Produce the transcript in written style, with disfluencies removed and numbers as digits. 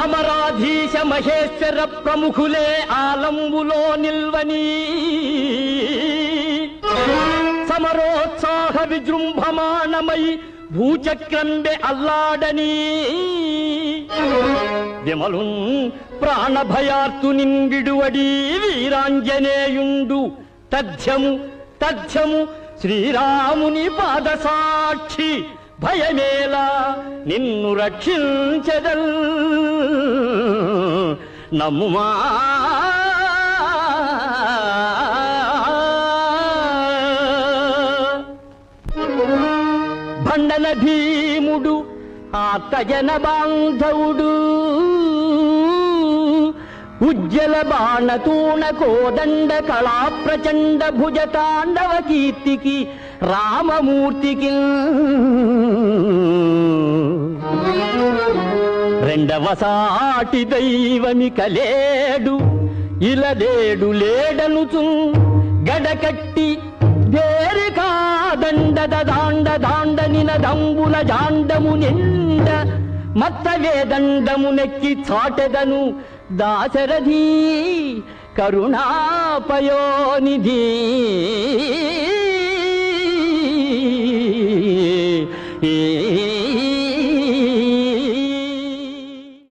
అమరాధీశ మహేశ్వర ప్రముఖులే ఆలంబులో నిల్వని సమరోత్సాహ విజృంభమాణమై భూచక్రంబె అల్లాడని విమలున్ ప్రాణభయార్తు నింగిడువడి వీరాంజనేయుండు తథ్యము శ్రీరాముని పాదసాక్షి భయమేలా నిన్ను రక్షించెదల్ నమ్ముమా భండన భీముడు ఆర్తజన బాంధవుడు ఉజ్జల బాణతూణ కోదండ కళా ప్రచండ భుజ తాండవ కీర్తికి రామమూర్తికి రెండవ సాటి దైవమిక లేడు ఇలలేడు లేడనుచు గడకట్టి దేరికా దండద దాండ దాండ నినదంబుల జాండము నిండ మత్త వేదండము నెక్కి చాటెదను దాశరథి కరుణాపయోనిధి